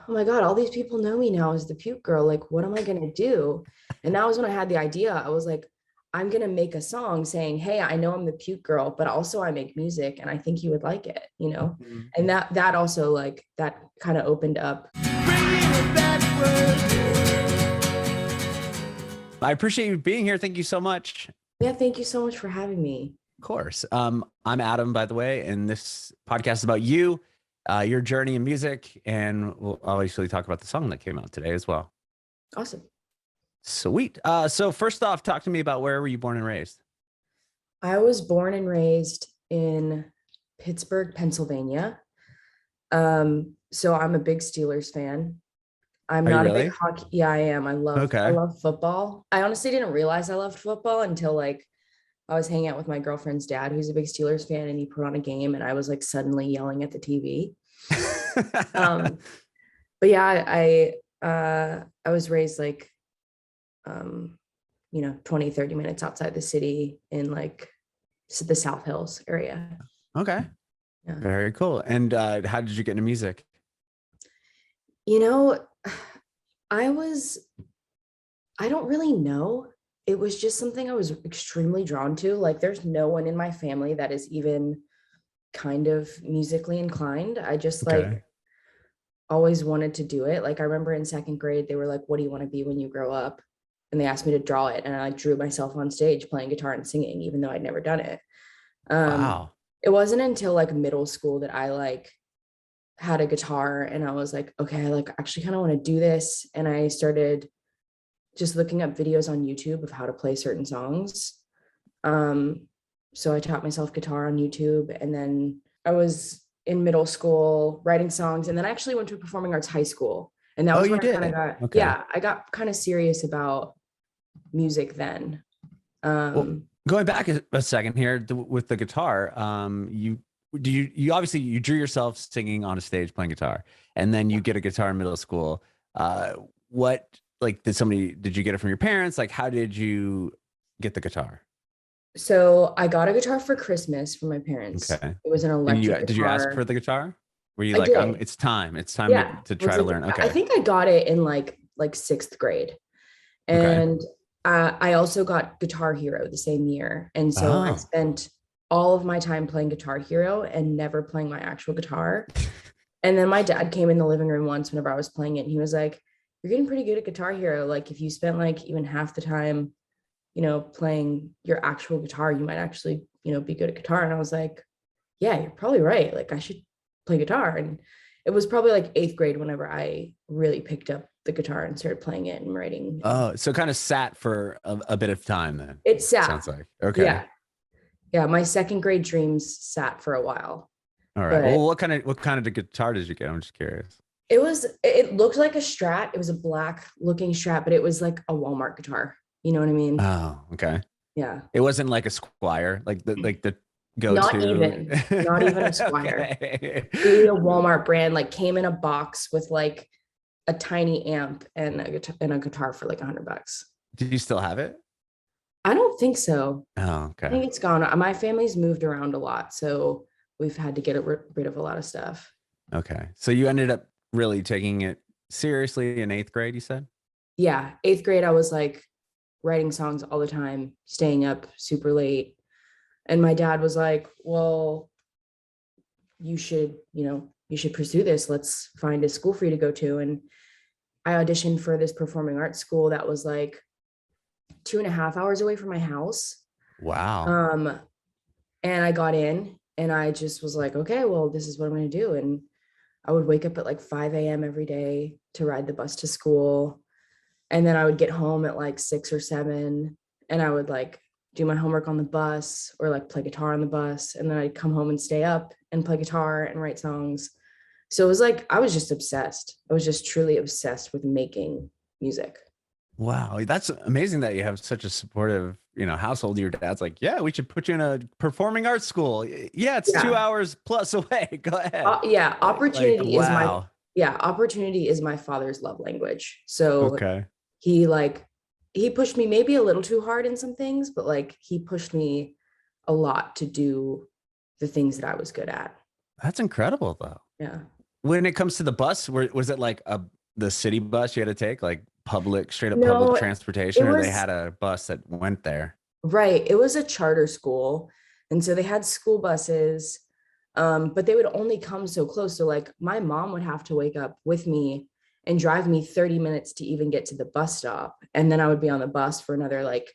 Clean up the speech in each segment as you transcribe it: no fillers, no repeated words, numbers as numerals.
oh my God, all these people know me now as the puke girl. Like, what am I going to do? And that was when I had the idea. I was like, I'm going to make a song saying, hey, I know I'm the puke girl, but also I make music and I think you would like it, you know? Mhm. And that also like, that kind of opened up. I appreciate you being here. Thank you so much. Yeah, thank you so much for having me. Of course. I'm Adam, by the way, and this podcast is about you, your journey in music, and we'll obviously talk about the song that came out today as well. Awesome. Sweet. So first off, talk to me about where were you born and raised? I was born and raised in Pittsburgh, Pennsylvania. So I'm a big Steelers fan. I'm Are you not a big really? hockey. Yeah, I am. I Okay. love football. I honestly didn't realize I loved football until like I was hanging out with my girlfriend's dad, who's a big Steelers fan, and he put on a game and I was like suddenly yelling at the TV. Um, but yeah, I was raised like um, 20, 30 minutes outside the city in like the South Hills area. Okay. Yeah. Very cool. And how did you get into music? You know, I was I don't really know. It was just something I was extremely drawn to. Like, there's no one in my family that is even kind of musically inclined. I just like Okay. always wanted to do it. Like, I remember in second grade, they were like, what do you want to be when you grow up? And they asked me to draw it. And I like drew myself on stage playing guitar and singing, even though I'd never done it. Um, Wow. it wasn't until like middle school that I like had a guitar and I was like, okay, I like actually kind of want to do this. And I started just looking up videos on YouTube of how to play certain songs. Um, so I taught myself guitar on YouTube, and then I was in middle school writing songs, and then I actually went to a performing arts high school, and that Oh, was you when I kind of did? got Okay. yeah, I got kind of serious about music then. Well, Um, going back a second here with the guitar, you obviously you drew yourself singing on a stage playing guitar, and then you get a guitar in middle school. What like did you get it from your parents? Like how did you get the guitar? so I got a guitar for Christmas from my parents. Okay. It was an And you electric did you ask for guitar. the guitar? Were you I like, did. it's time Yeah. to It was try to like learn? I Okay. think I got it in like sixth grade. Okay. And I also got Guitar Hero the same year. And so I Oh. spent all of my time playing Guitar Hero and never playing my actual guitar. And then my dad came in the living room once whenever I was playing it. And he was like, you're getting pretty good at Guitar Hero. Like, if you spent like even half the time, playing your actual guitar, you might actually, be good at guitar. And I was like, yeah, you're probably right. Like, I should play guitar. And it was probably like eighth grade whenever I really picked up the guitar and started playing it and writing. And Oh, so kind of sat for a bit of time then. it sat. Sounds like. Okay. Yeah. Yeah. My second grade dreams sat for a while, All right. but Well, what kind of guitar did you get? I'm just curious. it looked like a Strat. It was a black looking Strat, but it was like a Walmart guitar. You know what I mean? Oh, okay. Yeah. It wasn't like a Squire, like the Not go-to. even, not even a Squire. Okay. Really a Walmart brand, like came in a box with like a tiny amp and a guitar for like $100. Do you still have it? I don't think so. Oh, I okay. think it's gone. My family's moved around a lot, so we've had to get rid of a lot of stuff. Okay. So you ended up really taking it seriously in eighth grade, you said? Yeah, eighth grade, I was like writing songs all the time, staying up super late. And my dad was like, well, you should pursue this. Let's find a school for you to go to. And I auditioned for this performing arts school that was like 2.5 hours away from my house. Wow. Um, and I got in and I just was like, okay, well, this is what I'm going to do. And I would wake up at like 5 a.m. every day to ride the bus to school. And then I would get home at like 6 or 7 and I would like do my homework on the bus or like play guitar on the bus. And then I'd come home and stay up and play guitar and write songs. So it was like, I was just obsessed. I was just truly obsessed with making music. Wow. That's amazing that you have such a supportive, household. Your dad's like, yeah, we should put you in a performing arts school. Yeah, it's two Yeah. hours plus away. Go ahead. Yeah. Wow. Opportunity is my father's love language. So Okay. he like, he pushed me maybe a little too hard in some things, but like he pushed me a lot to do the things that I was good at. That's incredible though. Yeah. when it comes to the bus, was it like the city bus you had to take, like straight up public No, transportation, it or they was had a bus that went there? right. It was a charter school. And so they had school buses, but they would only come so close. So, like, my mom would have to wake up with me and drive me 30 minutes to even get to the bus stop. And then I would be on the bus for another like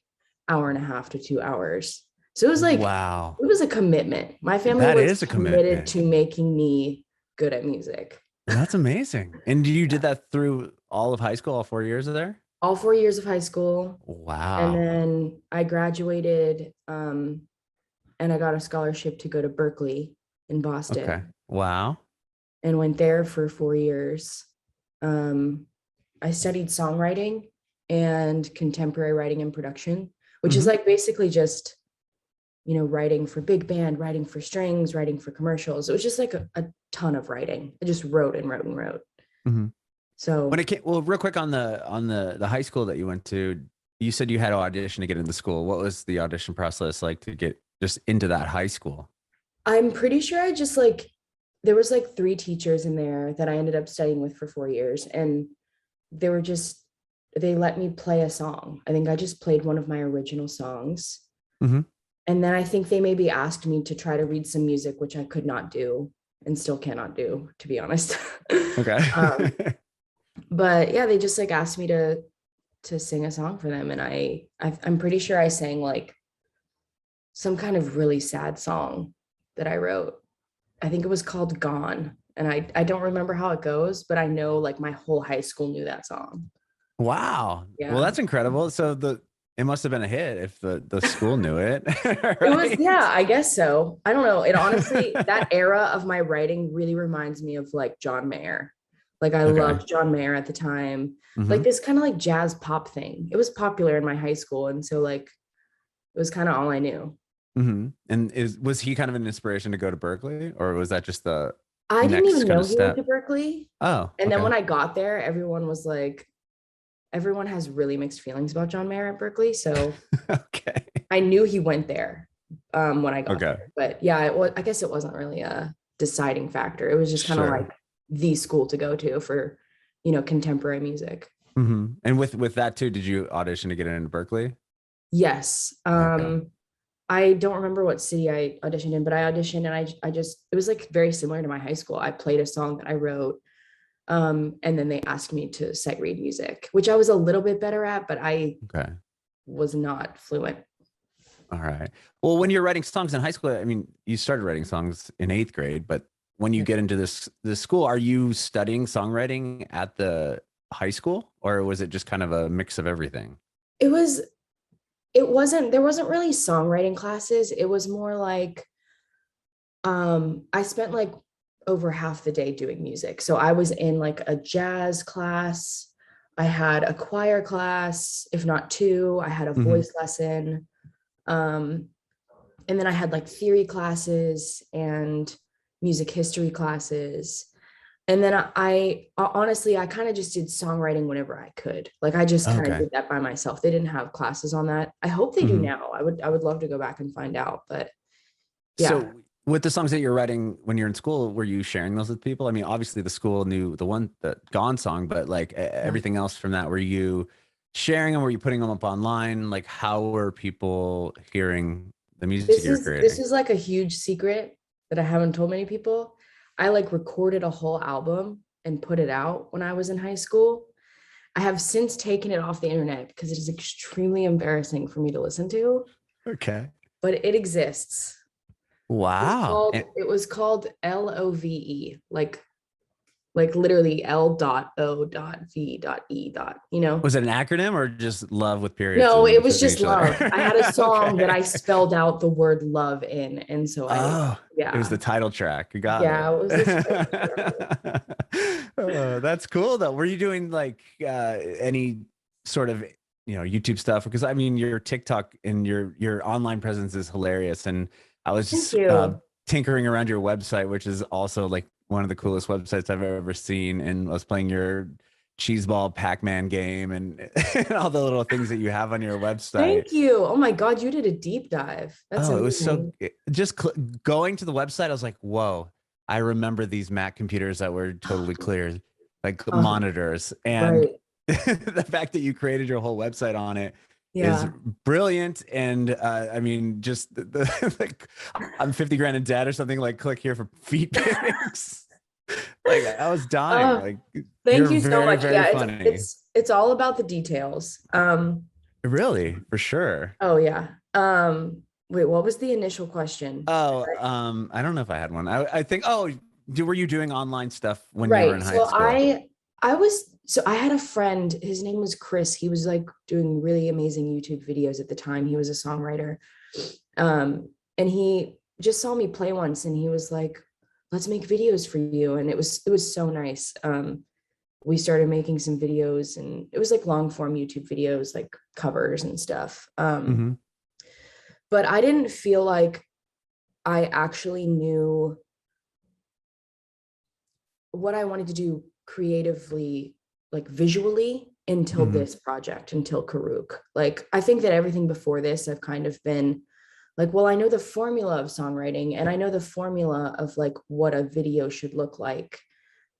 hour and a half to 2 hours. So it was like, Wow. it was a commitment. My family That was is a committed commitment. to making me good at music. That's amazing. And you did that through all of high school, all 4 years of there? All 4 years of high school. And Wow. then I graduated, and I got a scholarship to go to Berkeley in Okay. Boston Wow. and went there for 4 years. Um, I studied songwriting and contemporary writing and production, which is Hmm. like basically just, writing for big band, writing for strings, writing for commercials. It was just like a ton of writing. I just wrote and wrote and wrote. Hmm. When So it came, well, real quick on the high school that you went to, you said you had to audition to get into school. What was the audition process like to get just into that high school? I'm pretty sure I just like, there was like three teachers in there that I ended up studying with for 4 years. And they were just, they let me play a song. I think I just played one of my original songs. Hmm. And then I think they maybe asked me to try to read some music, which I could not do and still cannot do, to be honest. Okay. um, but yeah, they just like asked me to sing a song for them, and I'm pretty sure I sang like some kind of really sad song that I wrote. I think it was called Gone, and I don't remember how it goes, but I know like my whole high school knew that song. Wow. Well, Yeah. that's incredible. So it must have been a hit if the school knew it, It was, right? yeah, I guess so. I don't know. It honestly, that era of my writing really reminds me of like John Mayer. Like I Okay. loved John Mayer at the time. Like Hmm. this kind of like jazz pop thing. It was popular in my high school. And so like it was kind of all I knew. Hmm. And was he kind of an inspiration to go to Berkeley, or was that just the I didn't next even kind know of he went to step? Berkeley. Oh, And then okay. when I got there, everyone was like, everyone has really mixed feelings about John Mayer at Berkeley. So Okay. I knew he went there when I got Okay. there. But yeah, I guess it wasn't really a deciding factor. It was just kind of Sure. like the school to go to for, contemporary music. Hmm. And with that too, did you audition to get into Berkeley? Yes. Okay. I don't remember what city I auditioned in, but I auditioned and I just, it was like very similar to my high school. I played a song that I wrote. And then they asked me to sight read music, which I was a little bit better at, but I Okay. was not fluent. All right. Well, when you're writing songs in high school, I mean, you started writing songs in eighth grade, but when you get into this school, are you studying songwriting at the high school, or was it just kind of a mix of everything? It was, there wasn't really songwriting classes. It was more like, I spent like over half the day doing music. So I was in like a jazz class. I had a choir class, if not two. I had a Hmm. voice lesson. Um, and then I had like theory classes and music history classes. And then honestly, I kind of just did songwriting whenever I could. Like I just kind of Okay. did that by myself. They didn't have classes on that. I hope they do Hmm. now. I would love to go back and find out. But yeah. So with the songs that you're writing when you're in school, were you sharing those with people? I mean, obviously the school knew the Gone song, but like Yeah. everything else from that, were you sharing them? Were you putting them up online? Like how were people hearing the music This you're is this creating? is like a huge secret that I haven't told many people. I like recorded a whole album and put it out when I was in high school. I have since taken it off the internet because it is extremely embarrassing for me to listen to, Okay. but it exists. It was Wow. called it was called LOVE, like literally L.O.V.E. Was it an acronym or just love with periods No, in it was between just each other? love. I had a song that Okay. I spelled out the word love in. And so Oh, it was yeah, the title track. You got yeah, it. it was this crazy thing. Oh, that's cool though. Were you doing like any sort of YouTube stuff? Because I mean, your TikTok and your online presence is hilarious. And I was Thank just you. tinkering around your website, which is also like one of the coolest websites I've ever seen. And I was playing your cheeseball Pac-Man game and, and all the little things that you have on your website. Thank you. Oh my God, you did a deep dive. That's Oh, it was so amazing. just going to the website. I was like, whoa, I remember these Mac computers that were totally clear, like Oh, monitors. And right. the fact that you created your whole website on it is Yeah. brilliant. And I mean, just like I'm 50 grand in debt or something, like click here for feet pics. Like I was dying. Oh, Like thank you're you so very, much. very Yeah, it's funny. it's it's all about the details. Really, for sure. Oh yeah. Wait, what was the initial question? Oh, I don't know if I had one. I think, oh, were you doing online stuff when you were in Right. high So school? I had a friend, his name was Chris. He was like doing really amazing YouTube videos at the time. He was a songwriter. And he just saw me play once and he was like, let's make videos for you. And it was so nice. We started making some videos and it was like long form YouTube videos, like covers and stuff. Hmm. But I didn't feel like I actually knew what I wanted to do creatively, like visually, until Hmm. this project, until Corook. Like, I think that everything before this, I've kind of been like, well, I know the formula of songwriting and I know the formula of like what a video should look like.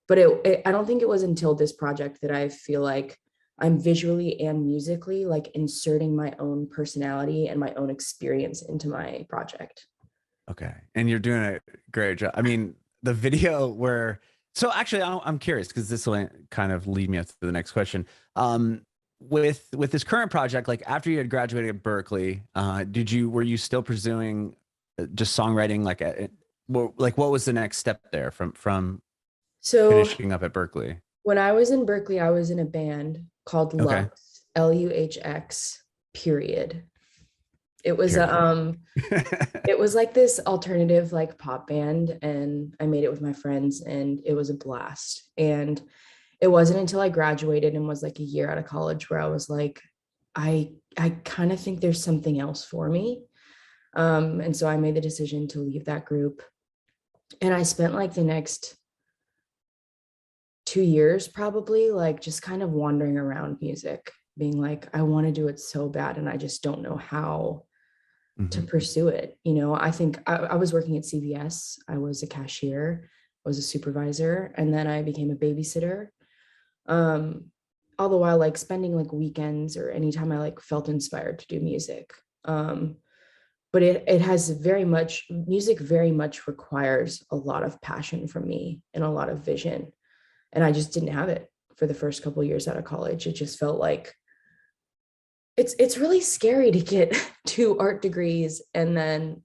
But I don't think it was until this project that I feel like I'm visually and musically like inserting my own personality and my own experience into my project. Okay. And you're doing a great job. I mean, the video where, so actually, I'm curious because this will kind of lead me up to the next question. With this current project, like after you had graduated at Berkeley, were you still pursuing just songwriting? Like what was the next step there from So finishing up at Berkeley? when I was in Berkeley, I was in a band called Okay. Lux, Luhx, period. It was a Period. it was like this alternative like pop band and I made it with my friends and it was a blast. And it wasn't until I graduated and was like a year out of college where I was like, I kind of think there's something else for me. And so I made the decision to leave that group. And I spent like the next 2 years probably like just kind of wandering around music, being like, I want to do it so bad and I just don't know how to Hmm. pursue it. I think I was working at CVS. I was a cashier, I was a supervisor, and then I became a babysitter. Um, all the while like spending like weekends or anytime I like felt inspired to do music. But it has very much music very much requires a lot of passion from me and a lot of vision. And I just didn't have it for the first couple of years out of college. It just felt like it's really scary to get 2 art degrees and then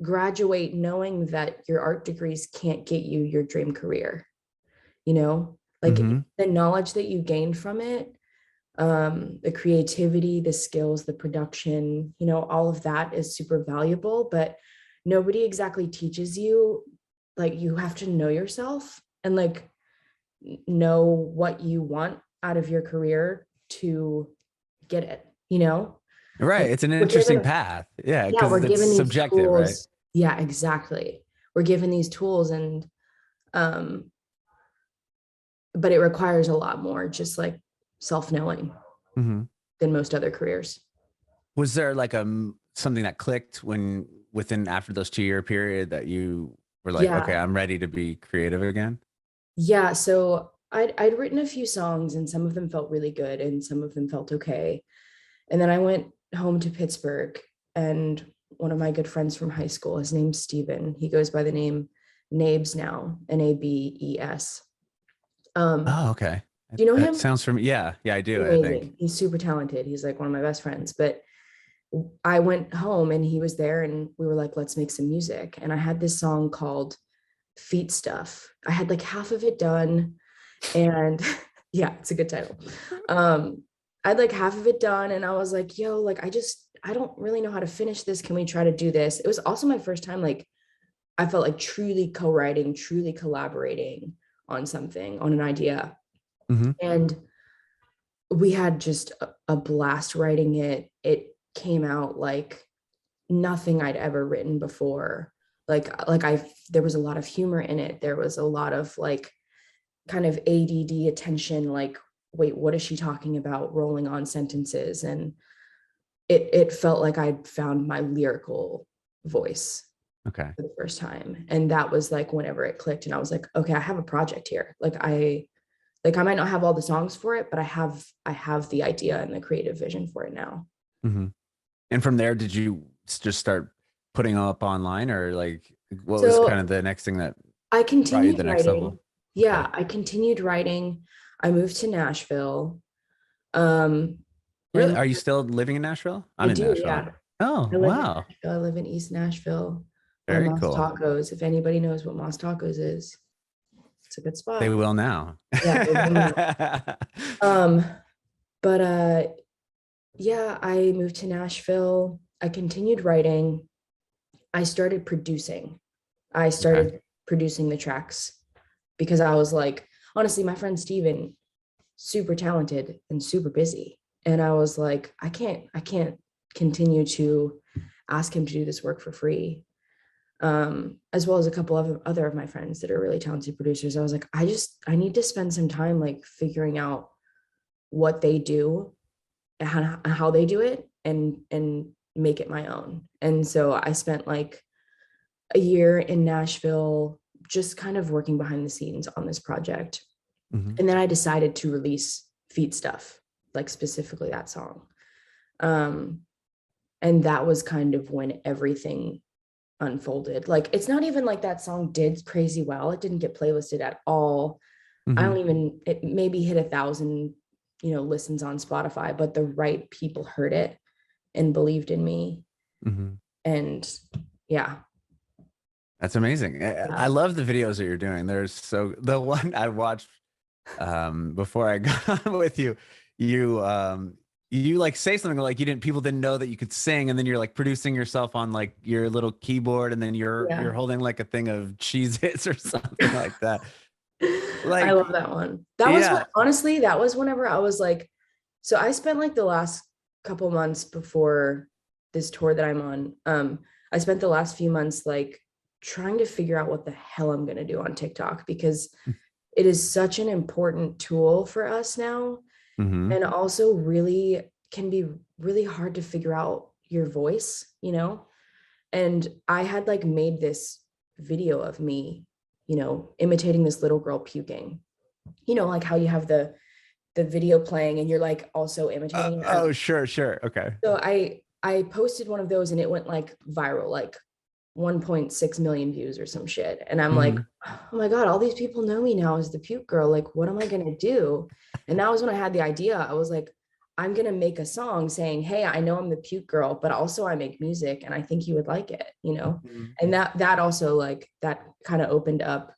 graduate knowing that your art degrees can't get you your dream career, like Hmm. the knowledge that you gain from it, the creativity, the skills, the production, all of that is super valuable, but nobody exactly teaches you. Like you have to know yourself and like know what you want out of your career to get it. Right. Like It's an we're interesting given, path. Yeah, yeah, because we're it's given these subjective, right? tools. Yeah, exactly. We're given these tools and um but it requires a lot more just like self-knowing Hmm. than most other careers. Was there like something that clicked within after those 2 year period that you were like, okay, Yeah. I'm ready to be creative again? Yeah, so I'd written a few songs and some of them felt really good and some of them felt okay. And then I went home to Pittsburgh and one of my good friends from high school, his name's Steven. He goes by the name Nabes now, Nabes. Um, Oh, okay. do you know That him? sounds from, yeah, yeah, I He's do, I think. amazing. He's super talented. He's like one of my best friends. But I went home and he was there and we were like, let's make some music. And I had this song called Feet Stuff. I had like half of it done. And yeah, it's a good title. I had like half of it done and I was like, yo, like I don't really know how to finish this. Can we try to do this? It was also my first time like I felt like truly co-writing, truly collaborating on something, on an idea. Hmm. And we had just a blast writing it. It came out like nothing I'd ever written before. There was a lot of humor in it. There was a lot of like kind of ADD attention, like, wait, what is she talking about? Rolling on sentences. And it felt like I'd found my lyrical voice. Okay. for the first time. And that was like whenever it clicked and I was like, okay, I have a project here. I might not have all the songs for it, but I have the idea and the creative vision for it now. Mm-hmm. And from there, did you just start putting up online, or like what was kind So of the next thing that I brought you to continued the next writing. level? Okay. Yeah, I continued writing. I moved to Nashville. Um, Really? and Are you still living in Nashville? I I'm in do, Nashville. yeah. Oh, I live in wow. Nashville. I live in East Nashville by Very Moss cool. Tacos. If anybody knows what Moss Tacos is, it's a good They spot. will now. Yeah, they will know. Um, but yeah, I moved to Nashville. I continued writing. I started producing. I Okay. started producing the tracks because I was like, honestly, my friend Steven, super talented and super busy. And I was like, I can't continue to ask him to do this work for free. As well as a couple of other of my friends that are really talented producers. I was like, I need to spend some time like figuring out what they do and how they do it and make it my own. And so I spent like a year in Nashville just kind of working behind the scenes on this project. Hmm. And then I decided to release Feet Stuff, like specifically that song. Um, and that was kind of when everything unfolded. Like it's not even like that song did crazy well. It didn't get playlisted at all. I Hmm. don't even, it maybe hit 1,000, listens on Spotify, but the right people heard it and believed in me. Hmm. And yeah. That's amazing. I Yeah. love the videos that you're doing. The one I watched before I got on with you, you you like say something like people didn't know that you could sing, and then you're like producing yourself on like your little keyboard, and then you're Yeah. holding like a thing of Cheez Its or something like that. I Like, love that one. That was yeah. what, honestly, that was whenever I was like, so I spent like the last couple months before this tour that I'm on. I spent the last few months like trying to figure out what the hell I'm going to do on TikTok because it is such an important tool for us now. Hmm. And also really can be really hard to figure out your voice. And I had like made this video of me, imitating this little girl puking. Like how you have the video playing and you're like also imitating it. Oh, sure, sure. Okay. So I posted one of those and it went like viral, like 1.6 million views or some shit. And I'm like, Hmm. oh my God, all these people know me now as the puke girl. Like, what am I gonna do? And that was when I had the idea. I was like, I'm gonna make a song saying, hey, I know I'm the puke girl, but also I make music and I think you would like it. Hmm. And that also like that kind of opened up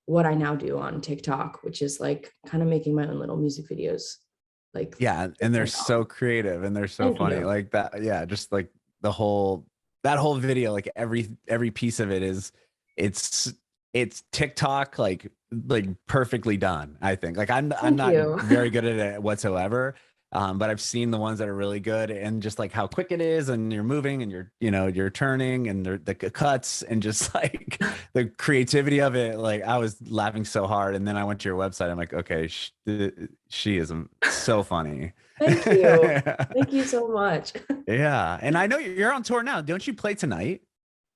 what I now do on TikTok, which is like kind of making my own little music videos. Like, Yeah, and they're so creative and they're so thank funny. you. Like that, yeah, just like the whole that whole video, like every piece of it is it's it's TikTok like perfectly done, I think. Like I'm Thank not you. very good at it whatsoever. But I've seen the ones that are really good and just like how quick it is and you're moving and you're turning and the cuts and just like the creativity of it. Like I was laughing so hard. And then I went to your website. I'm like, okay, she is so funny. Thank you. Thank you so much. Yeah. And I know you're on tour now. Don't you play tonight?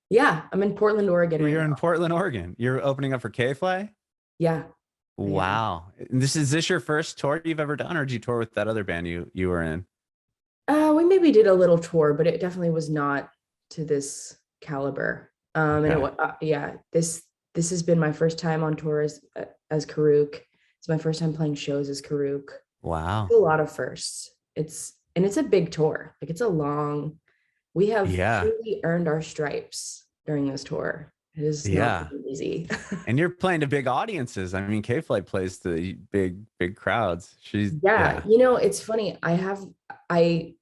Yeah, I'm in Portland, Oregon right You're in now. Portland, Oregon. You're opening up for K-Fly? Yeah, I am. Wow. Is this your first tour you've ever done, or did you tour with that other band you were in? We maybe did a little tour, but it definitely was not to this caliber. And Okay. yeah, this has been my first time on tour as Corook. It's my first time playing shows as Corook. Wow. A lot of firsts. It's a big tour. Like it's a long. We have Yeah. truly earned our stripes during this tour. It is not Yeah. easy. And you're playing to big audiences. I mean, K-Flight plays to big crowds. She's Yeah, yeah. it's funny. I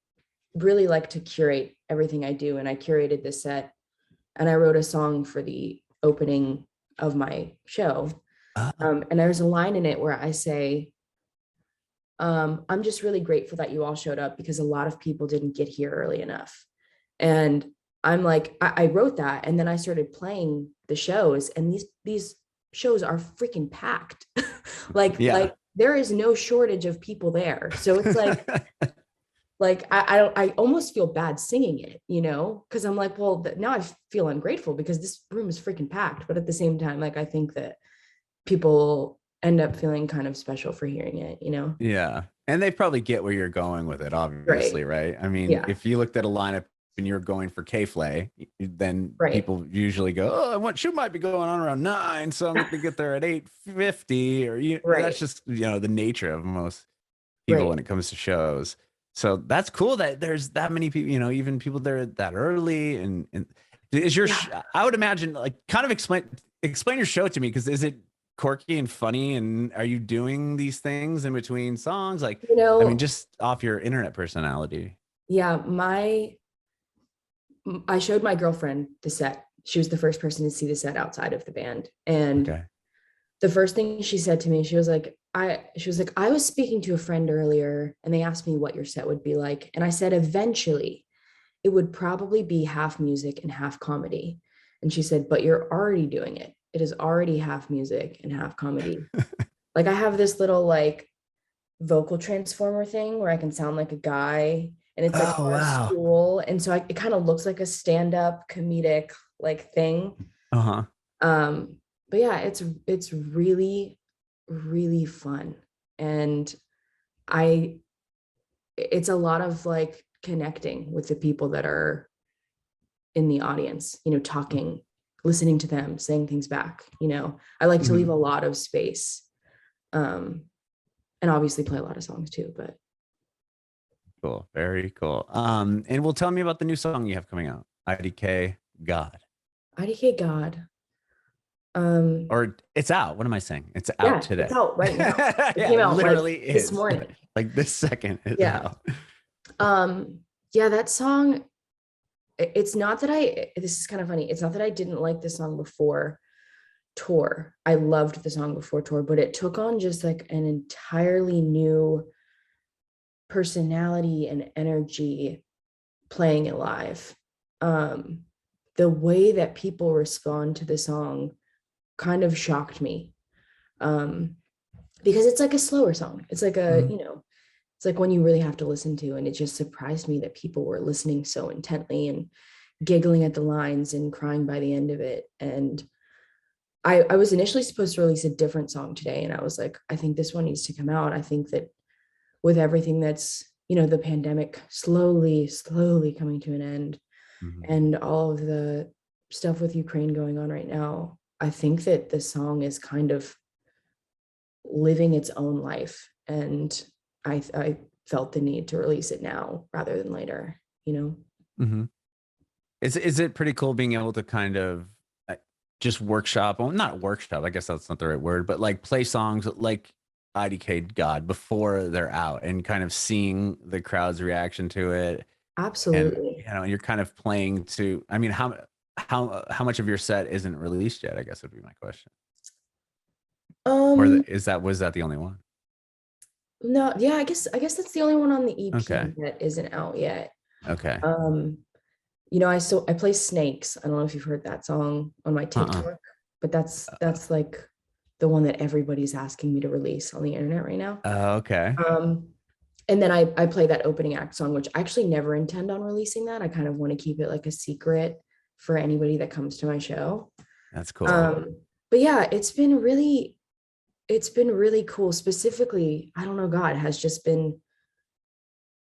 really like to curate everything I do, and I curated this set, and I wrote a song for the opening of my show. Oh, And there's a line in it where I say, I'm just really grateful that you all showed up because a lot of people didn't get here early enough. And I'm like, I wrote that, and then I started playing the shows, and these shows are freaking packed. like yeah. like there is no shortage of people there. So it's like like I almost feel bad singing it, you know, because I'm like, well, now I feel ungrateful because this room is freaking packed. But at the same time, like I think that people end up feeling kind of special for hearing it, you know? Yeah. And they probably get where you're going with it, Right. obviously, right? I mean, Yeah. if you looked at a lineup and you're going for K-Flay, then Right. people usually go, oh, what shoe might be going on around 9, so I'm going to get there at 8:50, or that's Right. just, the nature of most people when Right. it comes to shows. So that's cool that there's that many people, even people there that early. And is your Yeah. I would imagine, like, kind of explain your show to me, because is it quirky and funny, and are you doing these things in between songs, like, You I mean, know, just off your internet personality? yeah, I showed my girlfriend the set. She was the first person to see the set outside of the band. And Okay. the first thing she said to me, she was like, I was speaking to a friend earlier and they asked me what your set would be like. And I said, eventually it would probably be half music and half comedy. And she said, but you're already doing it. It is already half music and half comedy. Like I have this little like vocal transformer thing where I can sound like a guy and it's like Oh, on a wow. stool. And so it kind of looks like a stand-up comedic like thing. Uh-huh. Um, but yeah, it's really, really fun. And I it's a lot of like connecting with the people that are in the audience, you know, talking, listening to them, saying things back, you know. I like to leave Mhm. a lot of space. Um, and obviously play a lot of songs too, but Cool. Very cool. And well, tell me about the new song you have coming out, IDK God. IDK God. Um, Or it's out. What am I saying? It's out yeah, it's today. out right now. It Yeah, came it out like literally this is. morning. Like this second is Yeah. out. Um, yeah, that song, it's not that this is kind of funny. It's not that I didn't like the song before tour. I loved the song before tour, but it took on just like an entirely new personality and energy playing it live. Um, the way that people respond to the song kind of shocked me. Um, because it's like a slower song. It's like Mhm. it's like when you really have to listen to, and it just surprised me that people were listening so intently and giggling at the lines and crying by the end of it. And I was initially supposed to release a different song today, and I was like, I think this one needs to come out. I think that with everything that's, the pandemic slowly coming to an end, Mhm. and all of the stuff with Ukraine going on right now, I think that the song is kind of living its own life. And I felt the need to release it now rather than later, you know? Mhm. Is it pretty cool being able to kind of, uh, just workshop, well, not workshop, I guess that's not the right word, but like play songs like IDK God before they're out, and kind of seeing the crowd's reaction to it, and Absolutely. and you're kind of playing to, I mean, how much of your set isn't released yet, I guess would be my question. Or Um, was that the only one? no, yeah, I guess that's the only one on the Okay. EP that isn't out yet. Okay. Um, I play Snakes. I don't know if you've heard that song on my Uh-uh. TikTok, but that's like the one that everybody's asking me to release on the internet right now. Okay. Um, and then I play that opening act song, which I actually never intend on releasing that. I kind of want to keep it like a secret for anybody that comes to my show. That's cool. But yeah, it's been really cool. Specifically, I don't know, God has just been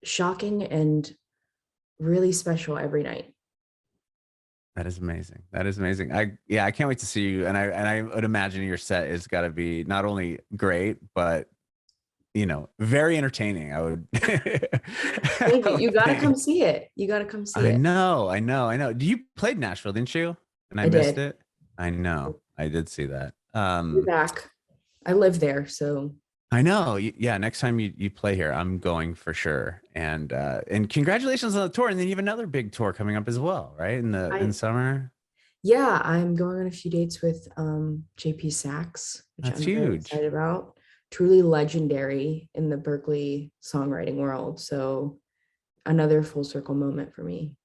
shocking and really special every night. That is amazing. That is amazing. I can't wait to see you. And I would imagine your set is got to be not only great, but very entertaining. I would, Thank I you. You would gotta come think. see it. You gotta come see I it. know, I know, I know. You played Nashville, didn't you? And I I missed did. it. I know. I did see that. You're back. I live there, so I know. Yeah, next time you play here, I'm going for sure. And congratulations on the tour. And then you have another big tour coming up as well, right? In I summer. yeah, I'm going on a few dates with JP Sachs, which That's I'm very huge. excited about. Truly legendary in the Berkeley songwriting world. So another full circle moment for me.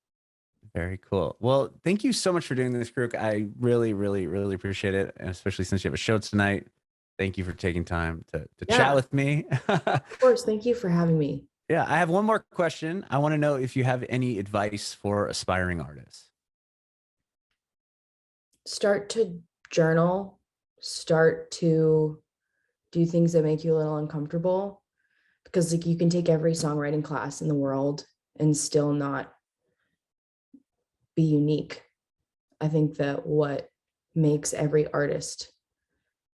Very cool. Well, thank you so much for doing this, Karuk. I really, really, really appreciate it. And especially since you have a show tonight. Thank you for taking time to chat Yeah, with me. of course. Thank you for having me. Yeah, I have one more question. I want to know if you have any advice for aspiring artists. Start to journal, start to do things that make you a little uncomfortable, because like you can take every songwriting class in the world and still not be unique. I think that what makes every artist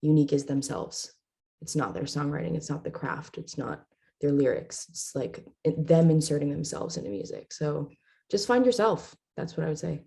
unique is themselves. It's not their songwriting, it's not the craft, it's not their lyrics. It's like them inserting themselves into music. So just find yourself. That's what I would say.